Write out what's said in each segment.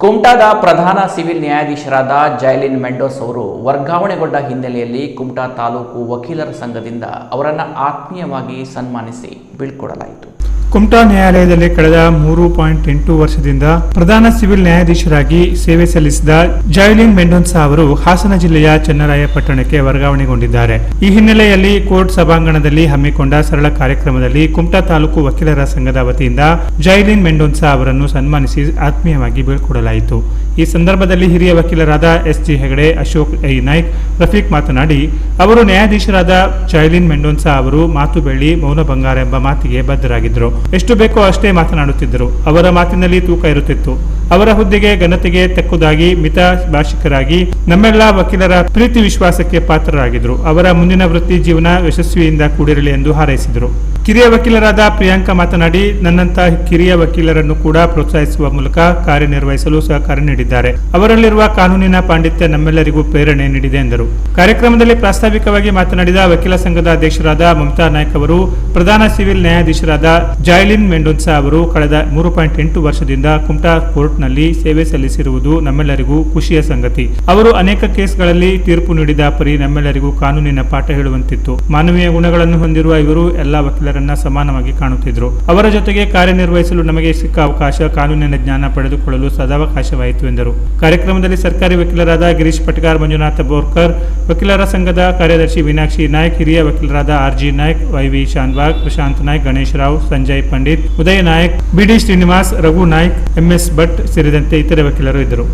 ಕುಮಟಾದ ಪ್ರಧಾನ ಸಿವಿಲ್ ನ್ಯಾಯಾಧೀಶರಾದ ಜೈಲಿನ್ ಮೆಂಡೋಸ್ ಅವರು ವರ್ಗಾವಣೆಗೊಂಡ ಹಿನ್ನೆಲೆಯಲ್ಲಿ ಕುಮಟಾ ತಾಲೂಕು ವಕೀಲರ ಸಂಘದಿಂದ ಅವರನ್ನು ಆತ್ಮೀಯವಾಗಿ ಸನ್ಮಾನಿಸಿ ಬೀಳ್ಕೊಡಲಾಯಿತು. ಕುಮಟಾ ನ್ಯಾಯಾಲಯದಲ್ಲಿ ಕಳೆದ 3.8 ವರ್ಷದಿಂದ ಪ್ರಧಾನ ಸಿವಿಲ್ ನ್ಯಾಯಾಧೀಶರಾಗಿ ಸೇವೆ ಸಲ್ಲಿಸಿದ ಜೈಲಿನ್ ಮೆಂಡೋನ್ಸಾ ಅವರು ಹಾಸನ ಜಿಲ್ಲೆಯ ಚನ್ನರಾಯಪಟ್ಟಣಕ್ಕೆ ವರ್ಗಾವಣೆಗೊಂಡಿದ್ದಾರೆ. ಈ ಹಿನ್ನೆಲೆಯಲ್ಲಿ ಕೋರ್ಟ್ ಸಭಾಂಗಣದಲ್ಲಿ ಹಮ್ಮಿಕೊಂಡ ಸರಳ ಕಾರ್ಯಕ್ರಮದಲ್ಲಿ ಕುಮಟಾ ತಾಲೂಕು ವಕೀಲರ ಸಂಘದ ವತಿಯಿಂದ ಜೈಲಿನ್ ಮೆಂಡೋನ್ಸಾ ಅವರನ್ನು ಸನ್ಮಾನಿಸಿ ಆತ್ಮೀಯವಾಗಿ ಬೀಳ್ಕೊಡಲಾಯಿತು. ಈ ಸಂದರ್ಭದಲ್ಲಿ ಹಿರಿಯ ವಕೀಲರಾದ ಎಸ್.ಜಿ. ಹೆಗಡೆ, ಅಶೋಕ್ ಐ. ನಾಯ್ಕ್, ರಫೀಕ್ ಮಾತನಾಡಿ, ಅವರು ನ್ಯಾಯಾಧೀಶರಾದ ಜೈಲಿನ್ ಮೆಂಡೋನ್ಸಾ ಅವರು ಮಾತು ಬೆಳ್ಳಿ ಮೌನ ಬಂಗಾರ ಎಂಬ ಮಾತಿಗೆ ಬದ್ಧರಾಗಿದ್ದರು. ಎಷ್ಟು ಬೇಕೋ ಅಷ್ಟೇ ಮಾತನಾಡುತ್ತಿದ್ದರು. ಅವರ ಮಾತಿನಲ್ಲಿ ತೂಕ ಇರುತ್ತಿತ್ತು. ಅವರ ಹುದ್ದೆಗೆ ಘನತೆಗೆ ತಕ್ಕುದಾಗಿ ಮಿತ ಭಾಷಿಕರಾಗಿ ನಮ್ಮೆಲ್ಲ ವಕೀಲರ ಪ್ರೀತಿ ವಿಶ್ವಾಸಕ್ಕೆ ಪಾತ್ರರಾಗಿದ್ದರು. ಅವರ ಮುಂದಿನ ವೃತ್ತಿ ಜೀವನ ಯಶಸ್ವಿಯಿಂದ ಕೂಡಿರಲಿ ಎಂದು ಹಾರೈಸಿದರು. ಕಿರಿಯ ವಕೀಲರಾದ ಪ್ರಿಯಾಂಕಾ ಮಾತನಾಡಿ, ನನ್ನಂತ ಕಿರಿಯ ವಕೀಲರನ್ನು ಕೂಡ ಪ್ರೋತ್ಸಾಹಿಸುವ ಮೂಲಕ ಕಾರ್ಯನಿರ್ವಹಿಸಲು ಸಹಕಾರ ನೀಡಿದ್ದಾರೆ. ಅವರಲ್ಲಿರುವ ಕಾನೂನಿನ ಪಾಂಡಿತ್ಯ ನಮ್ಮೆಲ್ಲರಿಗೂ ಪ್ರೇರಣೆ ನೀಡಿದೆ ಎಂದರು. ಕಾರ್ಯಕ್ರಮದಲ್ಲಿ ಪ್ರಾಸ್ತಾವಿಕವಾಗಿ ಮಾತನಾಡಿದ ವಕೀಲ ಸಂಘದ ಅಧ್ಯಕ್ಷರಾದ ಮಮತಾ ನಾಯ್ಕ್ ಅವರು, ಪ್ರಧಾನ ಸಿವಿಲ್ ನ್ಯಾಯಾಧೀಶರಾದ ಜೈಲಿನ್ ಮೆಂಡೋನ್ಸಾ ಅವರು ಕಳೆದ 3.8 ವರ್ಷದಿಂದ ಕುಮಟಾ ಕೋರ್ಟ್ನಲ್ಲಿ ಸೇವೆ ಸಲ್ಲಿಸಿರುವುದು ನಮ್ಮೆಲ್ಲರಿಗೂ ಖುಷಿಯ ಸಂಗತಿ. ಅವರು ಅನೇಕ ಕೇಸ್ಗಳಲ್ಲಿ ತೀರ್ಪು ನೀಡಿದ ಪರಿ ನಮ್ಮೆಲ್ಲರಿಗೂ ಕಾನೂನಿನ ಪಾಠ ಹೇಳುವಂತಿತ್ತು. ಮಾನವೀಯ ಗುಣಗಳನ್ನು ಹೊಂದಿರುವ ಇವರು ಎಲ್ಲ ವಕೀಲರನ್ನ ಸಮಾನವಾಗಿ ಕಾಣುತ್ತಿದ್ದರು. ಅವರ ಜೊತೆಗೆ ಕಾರ್ಯನಿರ್ವಹಿಸಲು ನಮಗೆ ಸಿಕ್ಕ ಅವಕಾಶ ಕಾನೂನಿನ ಜ್ಞಾನ ಪಡೆದುಕೊಳ್ಳಲು ಸದಾವಕಾಶವಾಯಿತು ಎಂದರು. ಕಾರ್ಯಕ್ರಮದಲ್ಲಿ ಸರ್ಕಾರಿ ವಕೀಲರಾದ ಗಿರೀಶ್ ಪಟ್ಕಾರ್, ಮಂಜುನಾಥ ಬೋರ್ಕರ್, ವಕೀಲರ ಸಂಘದ ಕಾರ್ಯದರ್ಶಿ ಮೀನಾಕ್ಷಿ ನಾಯ್ಕ್, ಹಿರಿಯ ವಕೀಲರಾದ ಆರ್.ಜಿ. ನಾಯ್ಕ್, ವೈ.ವಿ. ಶಾನ್ವಾಗ್, ಪ್ರಶಾಂತ್ ನಾಯ್ಕ್, ಗಣೇಶ್ ರಾವ್, ಸಂಜಯ್ ಪಂಡಿತ್, ಉದಯ್ ನಾಯ್ಕ್, ಬಿ.ಡಿ. ಶ್ರೀನಿವಾಸ್, ರಘು ನಾಯ್ಕ್, ಎಂ.ಎಸ್. ಭಟ್ ಸೇರಿದಂತೆ ಇತರೆ ವಕೀಲರು ಇದ್ದರು.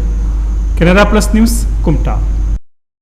Canara plus news, Kumta.